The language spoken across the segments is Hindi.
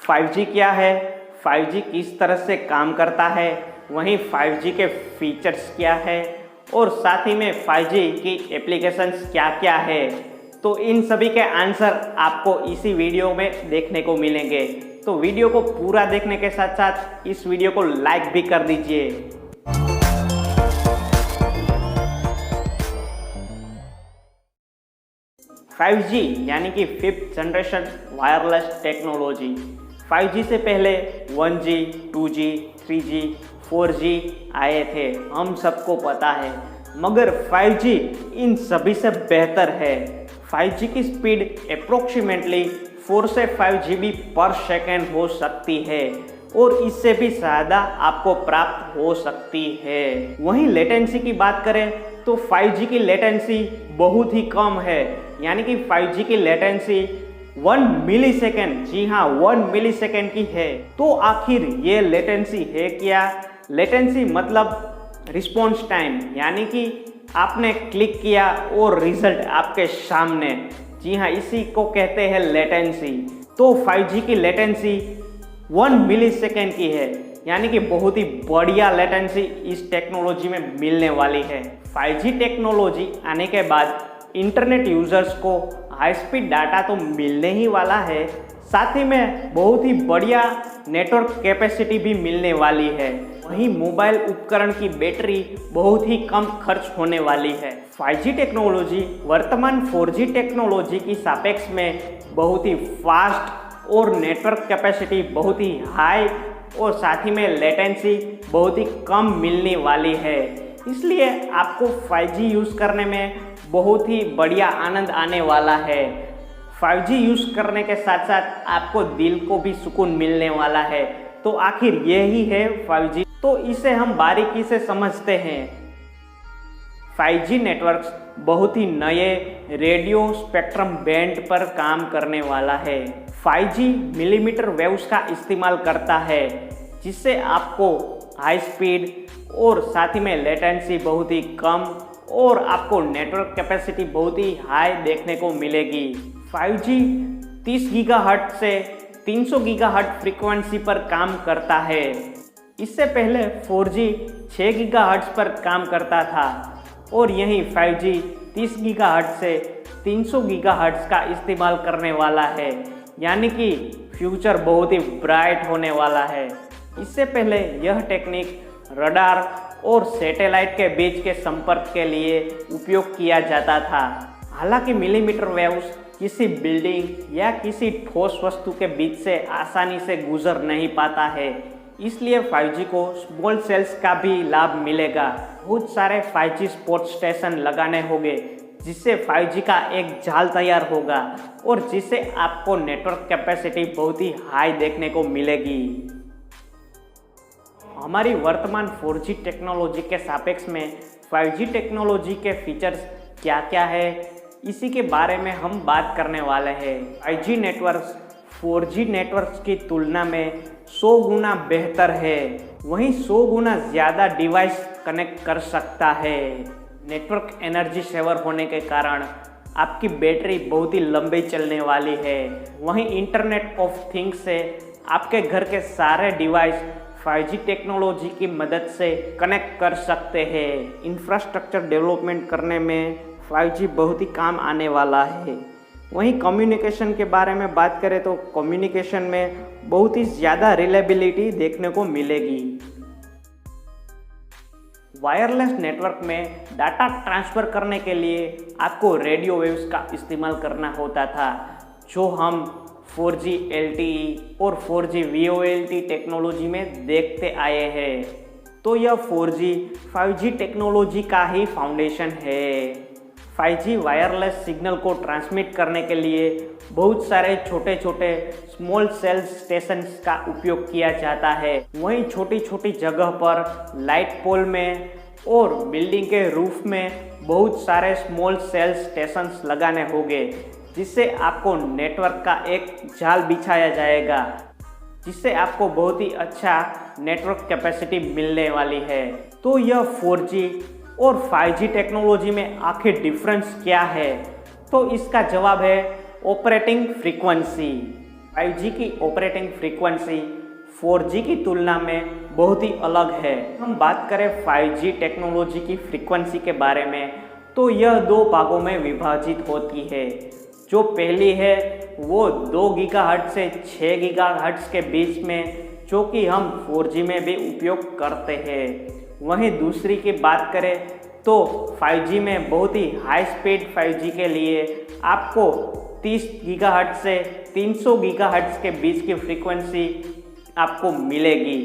5G क्या है, 5G किस तरह से काम करता है, वहीं 5G के फीचर्स क्या है और साथ ही में 5G की एप्लीकेशंस क्या क्या है, तो इन सभी के आंसर आपको इसी वीडियो में देखने को मिलेंगे। तो वीडियो को पूरा देखने के साथ साथ इस वीडियो को लाइक भी कर दीजिए। फाइव जी यानी कि 5th generation wireless technology. 5G से पहले 1G, 2G, 3G, 4G आए थे, हम सबको पता है, मगर 5G इन सभी से बेहतर है। 5G की स्पीड अप्रोक्सीमेटली 4 से 5 GB पर सेकेंड हो सकती है और इससे भी ज़्यादा आपको प्राप्त हो सकती है। वहीं लेटेंसी की बात करें तो 5G की लेटेंसी बहुत ही कम है, यानी कि 5G की लेटेंसी 1 मिलीसेकेंड, जी हाँ 1 मिलीसेकेंड की है। तो आखिर ये लेटेंसी है क्या? लेटेंसी मतलब रिस्पॉन्स टाइम, यानी कि आपने क्लिक किया और रिजल्ट आपके सामने, जी हाँ इसी को कहते हैं लेटेंसी। तो 5G की लेटेंसी 1 मिलीसेकेंड की है, यानी कि बहुत ही बढ़िया लेटेंसी इस टेक्नोलॉजी में मिलने वाली है। 5G टेक्नोलॉजी आने के बाद इंटरनेट यूजर्स को हाई स्पीड डाटा तो मिलने ही वाला है, साथ ही में बहुत ही बढ़िया नेटवर्क कैपेसिटी भी मिलने वाली है। वहीं मोबाइल उपकरण की बैटरी बहुत ही कम खर्च होने वाली है। 5G टेक्नोलॉजी वर्तमान 4G टेक्नोलॉजी की सापेक्ष में बहुत ही फास्ट और नेटवर्क कैपेसिटी बहुत ही हाई और साथ ही में लेटेंसी बहुत ही कम मिलने वाली है। इसलिए आपको 5G यूज़ करने में बहुत ही बढ़िया आनंद आने वाला है। 5G यूज़ करने के साथ साथ आपको दिल को भी सुकून मिलने वाला है। तो आखिर यही है 5G, तो इसे हम बारीकी से समझते हैं। 5G नेटवर्क्स बहुत ही नए रेडियो स्पेक्ट्रम बैंड पर काम करने वाला है। 5G मिलीमीटर वेव्स का इस्तेमाल करता है, जिससे आपको हाई स्पीड और साथ ही में लेटेंसी बहुत ही कम और आपको नेटवर्क कैपेसिटी बहुत ही हाई देखने को मिलेगी। 5G 30 गीगाहर्ट्ज से 300 गीगाहर्ट्ज फ्रीक्वेंसी पर काम करता है। इससे पहले 4G 6 गीगाहर्ट्ज पर काम करता था और यही 5G 30 गीगाहर्ट्ज से 300 गीगाहर्ट्ज का इस्तेमाल करने वाला है, यानी कि फ्यूचर बहुत ही ब्राइट होने वाला है। इससे पहले यह टेक्निक रडार और सैटेलाइट के बीच के संपर्क के लिए उपयोग किया जाता था। हालांकि मिलीमीटर वेव्स किसी बिल्डिंग या किसी ठोस वस्तु के बीच से आसानी से गुजर नहीं पाता है, इसलिए 5G को स्मॉल सेल्स का भी लाभ मिलेगा। बहुत सारे 5G स्पोर्ट स्टेशन लगाने होंगे, जिससे 5G का एक जाल तैयार होगा और जिससे आपको नेटवर्क कैपेसिटी बहुत ही हाई देखने को मिलेगी। हमारी वर्तमान 4G टेक्नोलॉजी के सापेक्ष में 5G टेक्नोलॉजी के फीचर्स क्या क्या है, इसी के बारे में हम बात करने वाले हैं। 5G नेटवर्क्स 4G नेटवर्क्स की तुलना में 100 गुना बेहतर है, वहीं 100 गुना ज़्यादा डिवाइस कनेक्ट कर सकता है। नेटवर्क एनर्जी सेवर होने के कारण आपकी बैटरी बहुत ही लंबी चलने वाली है। वहीं इंटरनेट ऑफ थिंग्स से आपके घर के सारे डिवाइस 5G टेक्नोलॉजी की मदद से कनेक्ट कर सकते हैं। इंफ्रास्ट्रक्चर डेवलपमेंट करने में 5G बहुत ही काम आने वाला है। वहीं कम्युनिकेशन के बारे में बात करें तो कम्युनिकेशन में बहुत ही ज़्यादा रिलायबिलिटी देखने को मिलेगी। वायरलेस नेटवर्क में डाटा ट्रांसफ़र करने के लिए आपको रेडियो वेव्स का इस्तेमाल करना होता था, जो हम 4G LTE और 4G VoLTE टेक्नोलॉजी में देखते आए हैं। तो यह 4G 5G टेक्नोलॉजी का ही फाउंडेशन है। 5G वायरलेस सिग्नल को ट्रांसमिट करने के लिए बहुत सारे छोटे छोटे स्मॉल सेल स्टेशंस का उपयोग किया जाता है। वहीं छोटी छोटी जगह पर लाइट पोल में और बिल्डिंग के रूफ में बहुत सारे स्मॉल सेल स्टेशंस लगाने होंगे, जिससे आपको नेटवर्क का एक जाल बिछाया जाएगा, जिससे आपको बहुत ही अच्छा नेटवर्क कैपेसिटी मिलने वाली है। तो यह 4G और 5G टेक्नोलॉजी में आखिर डिफरेंस क्या है? तो इसका जवाब है ऑपरेटिंग फ्रीक्वेंसी। 5G की ऑपरेटिंग फ्रीक्वेंसी 4G की तुलना में बहुत ही अलग है। हम बात करें 5G टेक्नोलॉजी की फ्रीक्वेंसी के बारे में तो यह दो भागों में विभाजित होती है। जो पहली है वो 2 गीगाहर्ट्ज से 6 गीगाहर्ट्ज के बीच में, जो कि हम 4G में भी उपयोग करते हैं। वहीं दूसरी की बात करें तो 5G में बहुत ही हाई स्पीड 5G के लिए आपको 30 गीगाहर्ट्ज से 300 गीगाहर्ट्ज के बीच की फ्रीक्वेंसी आपको मिलेगी,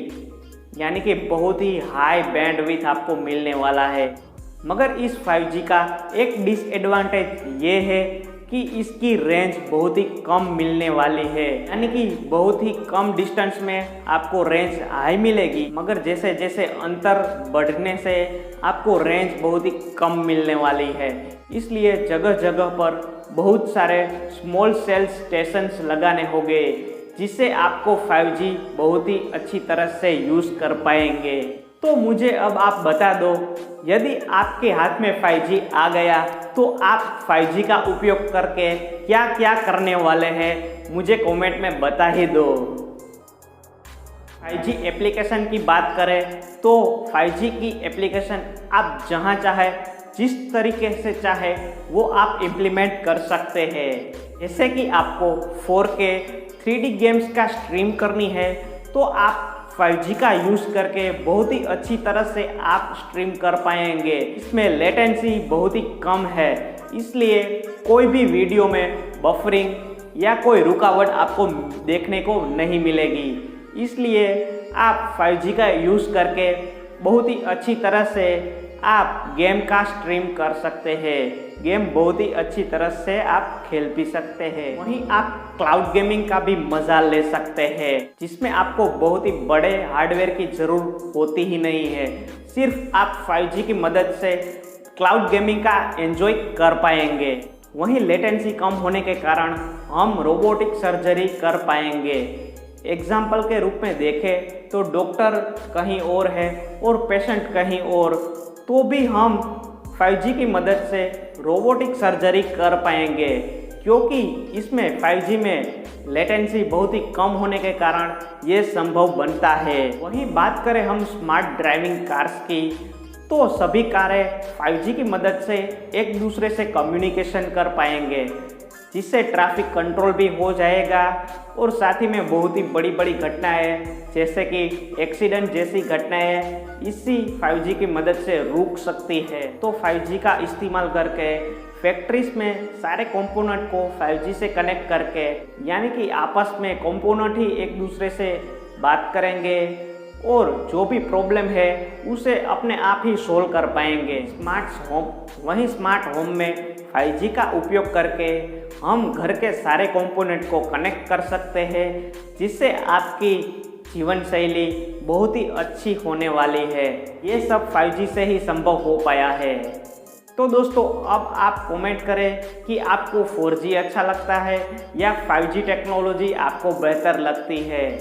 यानी कि बहुत ही हाई बैंडविड्थ आपको मिलने वाला है। मगर इस 5G का एक डिसएडवांटेज ये है कि इसकी रेंज बहुत ही कम मिलने वाली है, यानी कि बहुत ही कम डिस्टेंस में आपको रेंज हाई मिलेगी, मगर जैसे जैसे अंतर बढ़ने से आपको रेंज बहुत ही कम मिलने वाली है। इसलिए जगह जगह पर बहुत सारे स्मॉल सेल स्टेशंस लगाने होंगे, जिससे आपको 5G बहुत ही अच्छी तरह से यूज़ कर पाएंगे। तो मुझे अब आप बता दो, यदि आपके हाथ में 5G आ गया तो आप 5G का उपयोग करके क्या क्या करने वाले हैं, मुझे कमेंट में बता ही दो। 5G एप्लीकेशन की बात करें तो 5G की एप्लीकेशन आप जहां चाहे जिस तरीके से चाहे वो आप इम्प्लीमेंट कर सकते हैं। जैसे कि आपको 4K 3D गेम्स का स्ट्रीम करनी है तो आप 5G का यूज़ करके बहुत ही अच्छी तरह से आप स्ट्रीम कर पाएंगे। इसमें लेटेंसी बहुत ही कम है, इसलिए कोई भी वीडियो में बफरिंग या कोई रुकावट आपको देखने को नहीं मिलेगी। इसलिए आप 5G का यूज़ करके बहुत ही अच्छी तरह से आप गेम का स्ट्रीम कर सकते हैं। गेम बहुत ही अच्छी तरह से आप खेल भी सकते हैं। वहीं आप क्लाउड गेमिंग का भी मज़ा ले सकते हैं, जिसमें आपको बहुत ही बड़े हार्डवेयर की ज़रूरत होती ही नहीं है। सिर्फ आप 5G की मदद से क्लाउड गेमिंग का एंजॉय कर पाएंगे। वहीं लेटेंसी कम होने के कारण हम रोबोटिक सर्जरी कर पाएंगे। एग्जाम्पल के रूप में देखें तो डॉक्टर कहीं और है और पेशेंट कहीं और, तो भी हम 5G की मदद से रोबोटिक सर्जरी कर पाएंगे, क्योंकि इसमें 5G में लेटेंसी बहुत ही कम होने के कारण ये संभव बनता है। वहीं बात करें हम स्मार्ट ड्राइविंग कार्स की तो सभी कारें 5G की मदद से एक दूसरे से कम्युनिकेशन कर पाएंगे, जिससे ट्रैफिक कंट्रोल भी हो जाएगा और साथ ही में बहुत ही बड़ी बड़ी घटनाएं जैसे कि एक्सीडेंट जैसी घटनाएं इसी 5G की मदद से रुक सकती है। तो 5G का इस्तेमाल करके फैक्ट्रीज में सारे कंपोनेंट को 5G से कनेक्ट करके, यानी कि आपस में कंपोनेंट ही एक दूसरे से बात करेंगे और जो भी प्रॉब्लम है उसे अपने आप ही सोल्व कर पाएंगे। वहीं स्मार्ट होम में 5G का उपयोग करके हम घर के सारे कंपोनेंट को कनेक्ट कर सकते हैं, जिससे आपकी जीवन शैली बहुत ही अच्छी होने वाली है। ये सब 5G से ही संभव हो पाया है। तो दोस्तों अब आप कमेंट करें कि आपको 4G अच्छा लगता है या 5G टेक्नोलॉजी आपको बेहतर लगती है।